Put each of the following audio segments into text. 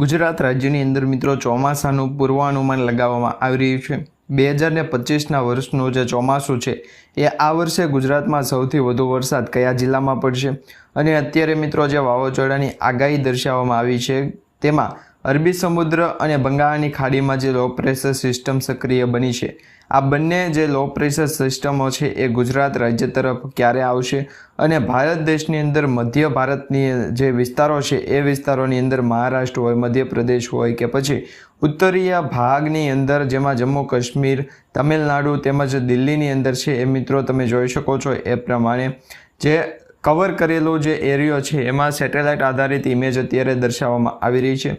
ગુજરાત રાજ્યની અંદર મિત્રો ચોમાસાનું પૂર્વાનુમાન લગાવવામાં આવી રહ્યું છે। 2025ના વર્ષનું જે ચોમાસું છે એ આ વર્ષે ગુજરાતમાં સૌથી વધુ વરસાદ કયા જિલ્લામાં પડશે અને અત્યારે મિત્રો જે વાવાઝોડાની આગાહી દર્શાવવામાં આવી છે તેમાં અરબી સમુદ્ર અને બંગાળની ખાડીમાં જે લો પ્રેશર સિસ્ટમ સક્રિય બની છે, આ બંને જે લો પ્રેશર સિસ્ટમો છે એ ગુજરાત રાજ્ય તરફ ક્યારે આવશે અને ભારત દેશની અંદર મધ્ય ભારતની જે વિસ્તારો છે એ વિસ્તારોની અંદર મહારાષ્ટ્ર હોય, મધ્યપ્રદેશ હોય કે પછી ઉત્તરીય ભાગની અંદર જેમાં જમ્મુ કાશ્મીર, તમિલનાડુ તેમજ દિલ્હીની અંદર છે એ મિત્રો તમે જોઈ શકો છો એ પ્રમાણે જે કવર કરેલો જે એરિયો છે એમાં સેટેલાઇટ આધારિત ઇમેજ અત્યારે દર્શાવવામાં આવી રહી છે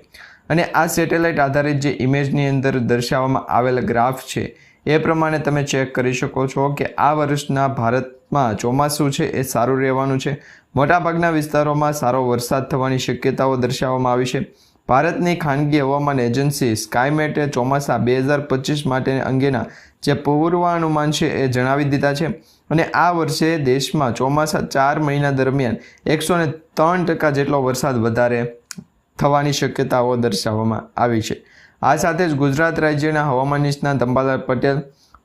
અને આ સેટેલાઇટ આધારિત જે ઇમેજની અંદર દર્શાવવામાં આવેલ ગ્રાફ છે એ પ્રમાણે તમે ચેક કરી શકો છો કે આ વર્ષના ભારતમાં ચોમાસું છે એ સારું રહેવાનું છે। મોટાભાગના વિસ્તારોમાં સારો વરસાદ થવાની શક્યતાઓ દર્શાવવામાં આવી છે। ભારતની ખાનગી હવામાન એજન્સી સ્કાયમેટે ચોમાસા 2025 માટે અંગેના જે પૂર્વાનુમાન છે એ જણાવી દીધા છે અને આ વર્ષે દેશમાં ચોમાસા 4 મહિના દરમિયાન 103% જેટલો વરસાદ વધારે થવાની શક્યતાઓ દર્શાવવામાં આવી છે। આ સાથે જ ગુજરાત રાજ્યના હવામાન નિષ્ણાત અંબાલાલ પટેલ,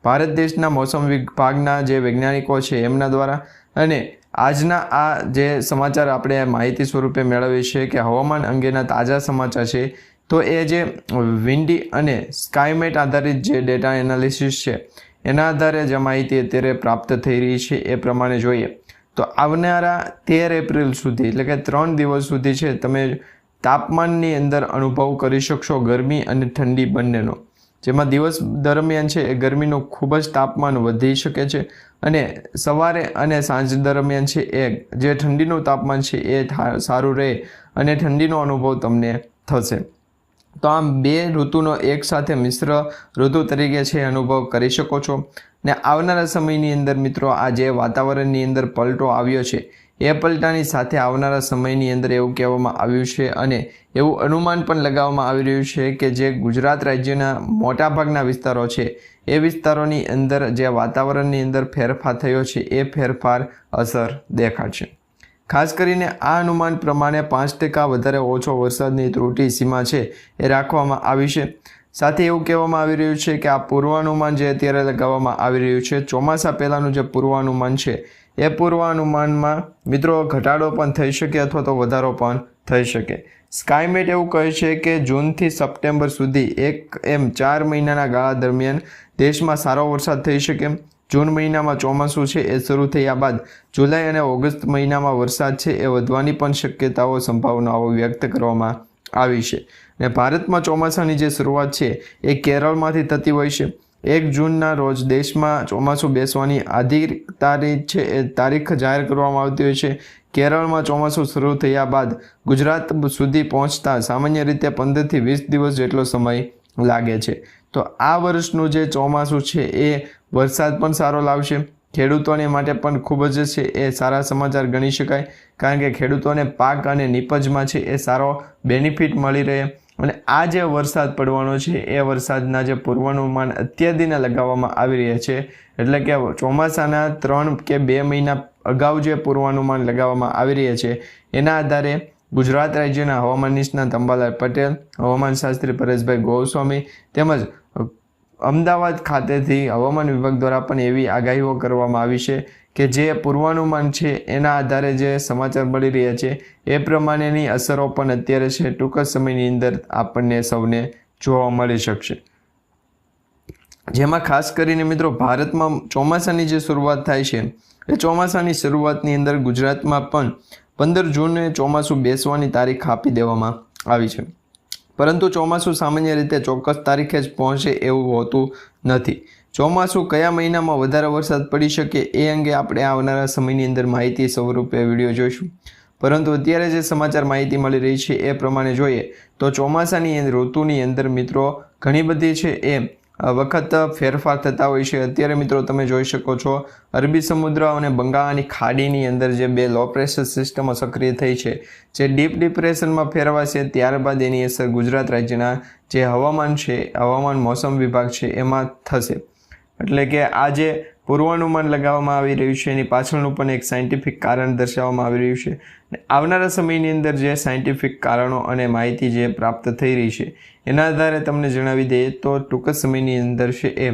ભારત દેશના મોસમ વિભાગના જે વૈજ્ઞાનિકો છે એમના દ્વારા અને આજના આ જે સમાચાર આપણે માહિતી સ્વરૂપે મેળવીએ છીએ કે હવામાન અંગેના તાજા સમાચાર છે, તો એ જે વિન્ડી અને સ્કાયમેટ આધારિત જે ડેટા એનાલિસિસ છે એના આધારે જે માહિતી અત્યારે પ્રાપ્ત થઈ રહી છે એ પ્રમાણે જોઈએ તો આવનારા 13 એપ્રિલ સુધી એટલે કે 3 દિવસ સુધી છે તમે તાપમાનની અંદર અનુભવ કરી શકશો ગરમી અને ઠંડી બંનેનો, જેમાં દિવસ દરમિયાન છે એ ગરમીનું ખૂબ જ તાપમાન વધી શકે છે અને સવારે અને સાંજ દરમિયાન છે એ જે ઠંડીનું તાપમાન છે એ સારું રહે અને ઠંડીનો અનુભવ તમને થશે। તો આમ બે ઋતુનો એકસાથે મિશ્ર ઋતુ તરીકે છે અનુભવ કરી શકો છો ને આવનારા સમયની અંદર મિત્રો આ જે વાતાવરણની અંદર પલટો આવ્યો છે એ પલટાની સાથે આવનારા સમયની અંદર એવું કહેવામાં આવ્યું છે અને એવું અનુમાન પણ લગાવવામાં આવી રહ્યું છે કે જે ગુજરાત રાજ્યના મોટાભાગના વિસ્તારો છે એ વિસ્તારોની અંદર જે વાતાવરણની અંદર ફેરફાર થયો છે એ ફેરફાર અસર દેખાડશે। ખાસ કરીને આ અનુમાન પ્રમાણે 5% વધારે ઓછો વરસાદની ત્રુટિ સીમા છે એ રાખવામાં આવી છે। સાથે એવું કહેવામાં આવી રહ્યું છે કે આ પૂર્વાનુમાન જે અત્યારે લગાવવામાં આવી રહ્યું છે ચોમાસા પહેલાંનું જે પૂર્વાનુમાન છે એ પૂર્વાનુમાનમાં મિત્રો ઘટાડો પણ થઈ શકે અથવા તો વધારો પણ થઈ શકે। સ્કાયમેટ એવું કહે છે કે જૂનથી સપ્ટેમ્બર સુધી 4 મહિનાના ગાળા દરમિયાન દેશમાં સારો વરસાદ થઈ શકે। જૂન મહિનામાં ચોમાસું છે એ શરૂ થયા બાદ જુલાઈ અને ઓગસ્ટ મહિનામાં વરસાદ છે એ વધવાની પણ શક્યતાઓ સંભાવનાઓ વ્યક્ત કરવામાં આવી છે અને ભારતમાં ચોમાસાની જે શરૂઆત છે એ કેરળમાંથી થતી હોય છે। 1 જૂનના રોજ દેશમાં ચોમાસું બેસવાની આધી તારીખ છે એ તારીખ જાહેર કરવામાં આવતી હોય છે। કેરળમાં ચોમાસું શરૂ થયા બાદ ગુજરાત સુધી પહોંચતા સામાન્ય રીતે 15 થી 20 દિવસ જેટલો સમય લાગે છે। તો આ વર્ષનું જે ચોમાસું છે એ વરસાદ પણ સારો લાવશે, ખેડૂતોને માટે પણ ખૂબ જ છે એ સારા સમાચાર ગણી શકાય કારણ કે ખેડૂતોને પાક અને નિપજમાં છે એ સારો બેનિફિટ મળી રહે અને આ જે વરસાદ પડવાનો છે એ વરસાદના જે પૂર્વાનુમાન અત્યારથી લગાવવામાં આવી રહ્યા છે એટલે કે ચોમાસાના 3 કે 2 મહિના અગાઉ જે પૂર્વાનુમાન લગાવવામાં આવી રહ્યા છે એના આધારે ગુજરાત રાજ્યના હવામાન નિષ્ણાત અંબાલાલ પટેલ, હવામાન શાસ્ત્રી પરેશભાઈ ગોસ્વામી તેમજ અમદાવાદ ખાતેથી હવામાન વિભાગ દ્વારા પણ એવી આગાહીઓ કરવામાં આવી છે કે જે પૂર્વાનુમાન છે એના આધારે જે સમાચાર મળી રહ્યા છે એ પ્રમાણેની અસરો પણ અત્યારે છે ટૂંક સમયની અંદર આપણને સૌને જોવા મળી શકશે। જેમાં ખાસ કરીને મિત્રો ભારતમાં ચોમાસાની જે શરૂઆત થાય છે એ ચોમાસાની શરૂઆતની અંદર ગુજરાતમાં પણ 15 જૂને ચોમાસું બેસવાની તારીખ આપી દેવામાં આવી છે, પરંતુ ચોમાસું સામાન્ય રીતે ચોક્કસ તારીખે જ પહોંચે એવું હોતું નથી। ચોમાસું કયા મહિનામાં વધારે વરસાદ પડી શકે એ અંગે આપણે આવનારા સમયની અંદર માહિતી સ્વરૂપે વિડીયો જોઈશું, પરંતુ અત્યારે જે સમાચાર માહિતી મળી રહી છે એ પ્રમાણે જોઈએ તો ચોમાસાની ઋતુની અંદર મિત્રો ઘણી બધી છે એ વખત ફેરફાર થતા હોય છે। અત્યારે મિત્રો તમે જોઈ શકો છો અરબી સમુદ્ર અને બંગાળની ખાડીની અંદર જે 2 લો પ્રેશર સિસ્ટમો સક્રિય થઈ છે જે ડીપ ડિપ્રેશનમાં ફેરવાશે ત્યારબાદ એની અસર ગુજરાત રાજ્યના જે હવામાન છે, હવામાન મોસમ વિભાગ છે એમાં થશે। એટલે કે આ જે પૂર્વાનુમાન લગાવવામાં આવી રહ્યું છે. એની પાછળનું પણ એક સાયન્ટિફિક કારણ દર્શાવવામાં આવી રહ્યું છે. આવનારા સમયની અંદર જે સાયન્ટિફિક કારણો અને માહિતી જે પ્રાપ્ત થઈ રહી છે એના આધારે તમને જણાવી દઈએ તો ટૂંક સમયની અંદર છે એ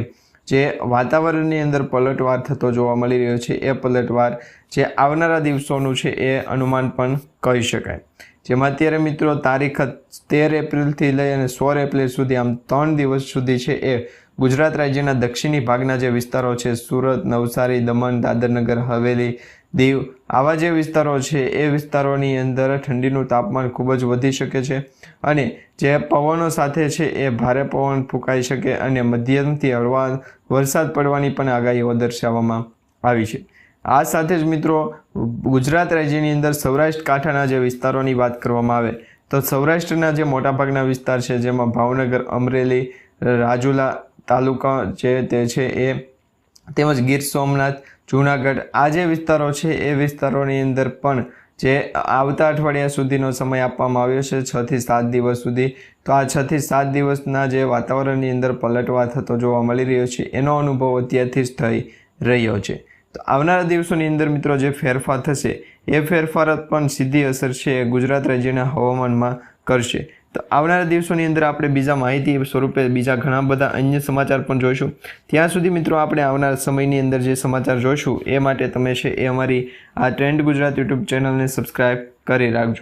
જે વાતાવરણની અંદર પલટવાર થતો જોવા મળી રહ્યો છે એ પલટવાર જે આવનારા દિવસોનું છે એ અનુમાન પણ કહી શકાય. જેમાં અત્યારે મિત્રો તારીખ 13 એપ્રિલથી લઈ અને 16 એપ્રિલ સુધી આમ 3 દિવસ સુધી છે એ ગુજરાત રાજ્યના દક્ષિણી ભાગના જે વિસ્તારો છે સુરત, નવસારી, દમણ, દાદરનગર હવેલી, દીવ આવા જે વિસ્તારો છે એ વિસ્તારોની અંદર ઠંડીનું તાપમાન ખૂબ જ વધી શકે છે અને જે પવનો સાથે છે એ ભારે પવન ફૂંકાઈ શકે અને મધ્યમથી હળવા વરસાદ પડવાની પણ આગાહીઓ દર્શાવવામાં આવી છે. આ સાથે જ મિત્રો ગુજરાત રાજ્યની અંદર સૌરાષ્ટ્ર કાંઠાના જે વિસ્તારોની વાત કરવામાં આવે તો સૌરાષ્ટ્રના જે મોટાભાગના વિસ્તાર છે જેમાં ભાવનગર, અમરેલી, રાજુલા તાલુકા જે તે છે એ તેમજ ગીર સોમનાથ, જૂનાગઢ આ જે વિસ્તારો છે એ વિસ્તારોની અંદર પણ જે આવતા અઠવાડિયા સુધીનો સમય આપવામાં આવ્યો છે 6 થી 7 દિવસ સુધી. તો આ 6 થી 7 દિવસના જે વાતાવરણની અંદર પલટવાર થતો જોવા મળી રહ્યો છે એનો અનુભવ અત્યારથી જ થઈ રહ્યો છે. તો આવનારા દિવસોની અંદર મિત્રો જે ફેરફાર થશે એ ફેરફાર પણ સીધી અસર છે ગુજરાત રાજ્યના હવામાનમાં કરશે. તો આવનારા દિવસોની અંદર આપણે બીજા માહિતી સ્વરૂપે બીજા ઘણા બધા અન્ય સમાચાર પણ જોઈશું. ત્યાં સુધી મિત્રો આપણે આવનારા સમયની અંદર જે સમાચાર જોઈશું એ માટે તમે છે એ અમારી આ ટ્રેન્ડ ગુજરાત યુટ્યુબ ચેનલને સબસ્ક્રાઈબ કરી રાખજો.